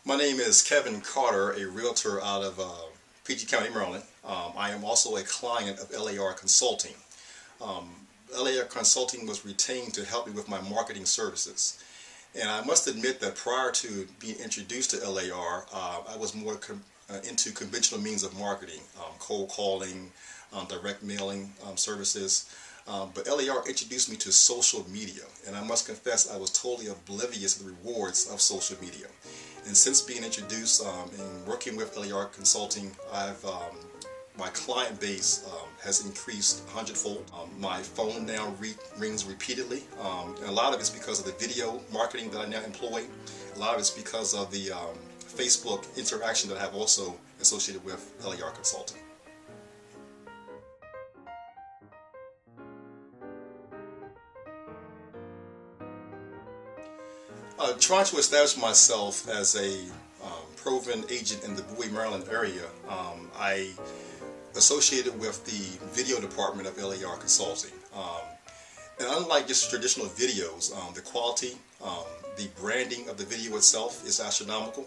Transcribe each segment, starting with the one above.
My name is Kevin Carter, a realtor out of PG County, Maryland. I am also a client of LAR Consulting. Um, LAR Consulting was retained to help me with my marketing services. And I must admit that prior to being introduced to LAR, I was more into conventional means of marketing, cold calling, direct mailing services. But LAR introduced me to social media, and I must confess I was totally oblivious to the rewards of social media. And since being introduced and working with LAR Consulting, my client base has increased 100-fold. My phone now rings repeatedly, and a lot of it's because of the video marketing that I now employ. A lot of it's because of the Facebook interaction that I have also associated with LAR Consulting. Trying to establish myself as a proven agent in the Bowie, Maryland area, I associated with the video department of LAR Consulting. And unlike just traditional videos, the quality, the branding of the video itself is astronomical.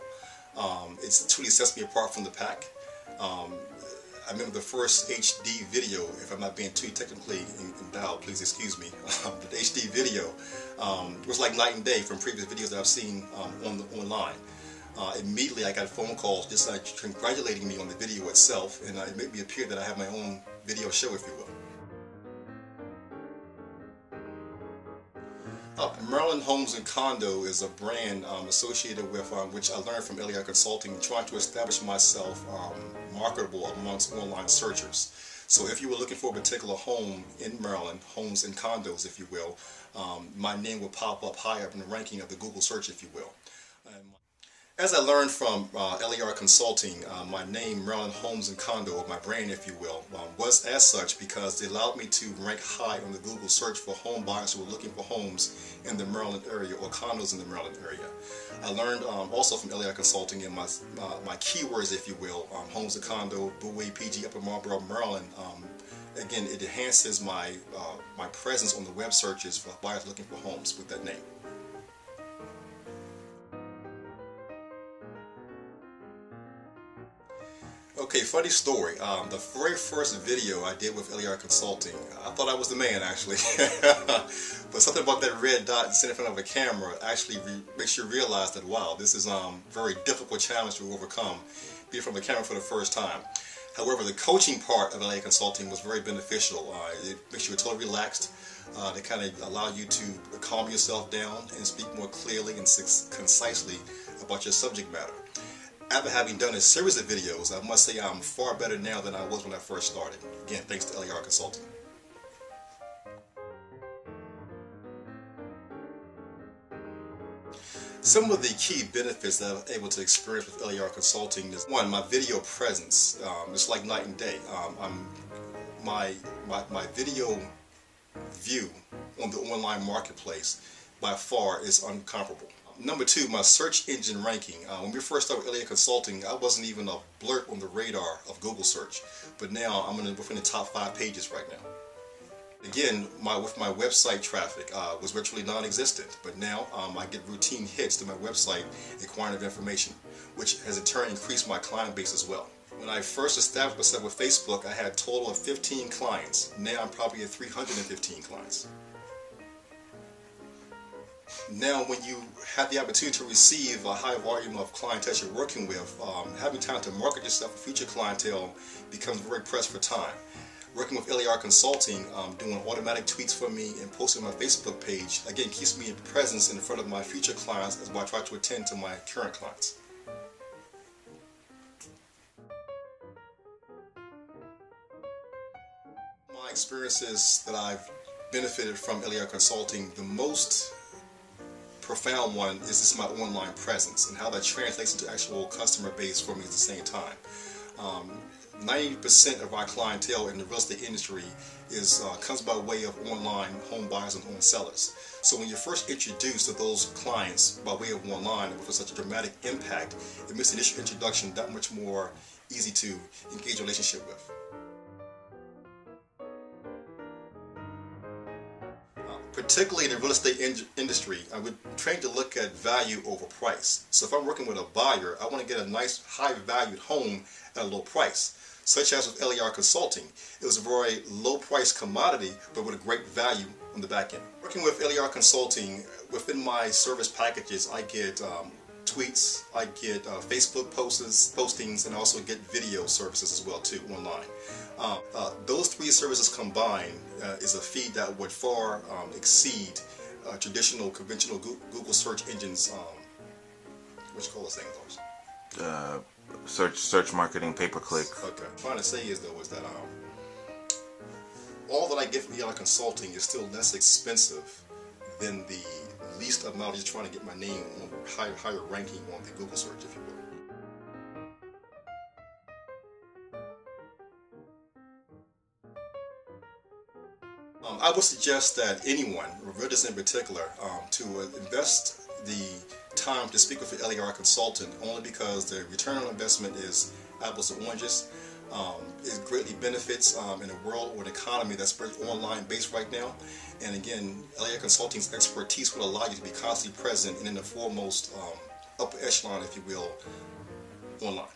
It truly sets me apart from the pack. I remember the first HD video, if I'm not being too technically endowed, please excuse me, the HD video was like night and day from previous videos that I've seen online. Immediately I got phone calls just congratulating me on the video itself, and it made me appear that I have my own video show, if you will. Maryland Homes and Condo is a brand associated with which I learned from LAR Consulting, trying to establish myself marketable amongst online searchers. So if you were looking for a particular home in Maryland, homes and condos, if you will, my name will pop up higher up in the ranking of the Google search, if you will. As I learned from LAR Consulting, my name, Maryland Homes and Condo, or my brand if you will, was as such because it allowed me to rank high on the Google search for home buyers who were looking for homes in the Maryland area or condos in the Maryland area. I learned also from LAR Consulting in my keywords if you will, homes and condo, Bowie, PG, Upper Marlboro, Maryland. Again, it enhances my presence on the web searches for buyers looking for homes with that name. Okay, funny story. The very first video I did with LAR Consulting, I thought I was the man actually. But something about that red dot sitting in front of a camera actually makes you realize that, wow, this is a very difficult challenge to overcome, being from the camera for the first time. However, the coaching part of LAR Consulting was very beneficial. It makes you totally relaxed. They kind of allow you to calm yourself down and speak more clearly and concisely about your subject matter. After having done a series of videos, I must say I'm far better now than I was when I first started. Again, thanks to LAR Consulting. Some of the key benefits that I'm able to experience with LAR Consulting is, one, my video presence. It's like night and day. My video view on the online marketplace by far is uncomparable. Number two, my search engine ranking. When we first started with LA Consulting, I wasn't even a blurb on the radar of Google search, but now I'm within the top 5 pages right now. Again, with my website traffic was virtually non-existent, but now I get routine hits to my website inquiring of information, which has in turn increased my client base as well. When I first established myself with Facebook, I had a total of 15 clients. Now I'm probably at 315 clients. Now, when you have the opportunity to receive a high volume of clientele you're working with, having time to market yourself for future clientele becomes very pressed for time. Working with LAR Consulting, doing automatic tweets for me and posting on my Facebook page, again, keeps me in presence in front of my future clients as I try to attend to my current clients. My experiences that I've benefited from LAR Consulting, the most profound one is just my online presence and how that translates into actual customer base for me at the same time. 90% of our clientele in the real estate industry comes by way of online home buyers and home sellers. So when you're first introduced to those clients by way of online with such a dramatic impact, it makes the initial introduction that much more easy to engage a relationship with. particularly in the real estate industry, I would train to look at value over price. So if I'm working with a buyer, I want to get a nice high valued home at a low price. Such as with LAR Consulting. It was a very low price commodity, but with a great value on the back end. Working with LAR Consulting, within my service packages, I get tweets, I get Facebook postings, and I also get video services as well too, online. Those three services combined is a fee that would far exceed traditional, conventional Google search engines. What you call those things, Search marketing, pay-per-click. Okay. What I'm trying to say is though is that all that I get from LAR Consulting is still less expensive than the least amount of just trying to get my name on higher ranking on the Google search, if you will. I would suggest that anyone, realtors in particular, to invest the time to speak with an LAR consultant, only because the return on investment is apples to oranges. It greatly benefits in a world or an economy that's very online based right now. And again, LAR Consulting's expertise will allow you to be constantly present and in the foremost upper echelon, if you will, online.